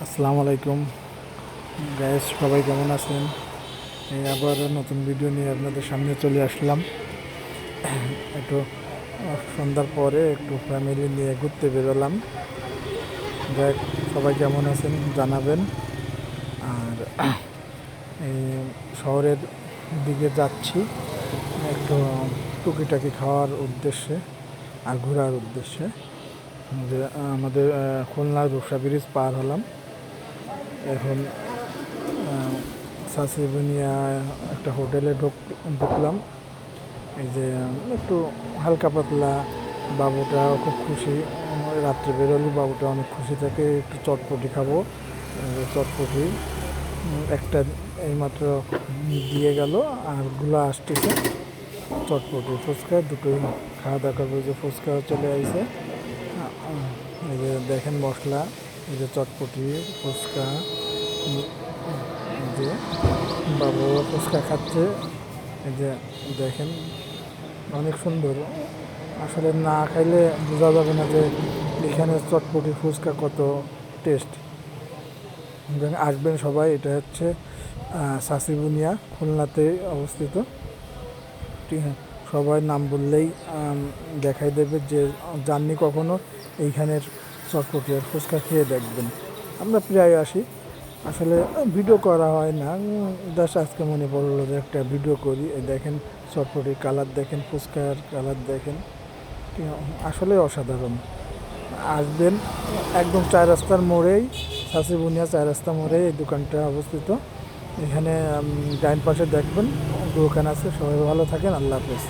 আসসালামু আলাইকুম গাইস, সবাই কেমন আছেন? এই আবার নতুন ভিডিও নিয়ে আপনাদের সামনে চলে আসলাম। একটু সন্ধ্যার পরে একটু ফ্যামিলি নিয়ে ঘুরতে বেরোলাম। যাই হোক, সবাই কেমন আছেন জানাবেন। আর এই শহরের দিকে যাচ্ছি একটু টুকিটাকি খাওয়ার উদ্দেশ্যে আর ঘোরার উদ্দেশ্যে। যে আমাদের খুলনার রূপসা ব্রিজ পার হলাম। এখন সাসিবুনিয়া একটা হোটেলে ঢুকলাম। এই যে একটু হালকা পাতলা, বাবুটাও খুব খুশি। রাত্রে বেরোলি বাবুটা অনেক খুশি থাকে। একটু চটপটি খাবো। চটপটি একটা এইমাত্র দিয়ে গেল, আর গুলা আসতেছে। চটপটি ফুচকা দুটোই খাওয়া দাওয়া করবো। যে ফুচকা চলে আসছে। এই যে দেখেন মশলা, এই যে চটপটি ফুচকা, যে বাবু ফুচকা খাচ্ছে। এই যে দেখেন অনেক সুন্দর। আসলে না খাইলে বোঝা যাবে না যে এখানে চটপটি ফুচকা কত টেস্ট। আসবেন সবাই। এটা হচ্ছে সাসিবুনিয়া, খুলনাতে অবস্থিত। ঠিক আছে, সবাই নাম বললেই দেখাই দেবে যে যাননি কখনো, এইখানের চটপটি আর ফুচকা খেয়ে দেখবেন। আমরা প্রায় আসি। আসলে ভিডিও করা হয় না, জাস্ট আজকে মনে পড়লো যে একটা ভিডিও করি। এই দেখেন চটপটির কালার দেখেন, ফুচকার কালার দেখেন। ঠিক আসলে অসাধারণ। আসবেন একদম চার রাস্তার মোড়েই, সাসিবুনিয়া চার রাস্তা মোড়ে এই দোকানটা অবস্থিত। এখানে ডাইন পাশে দেখবেন দোকান আছে। সবাই ভালো থাকেন, আল্লাহ হাফেজ।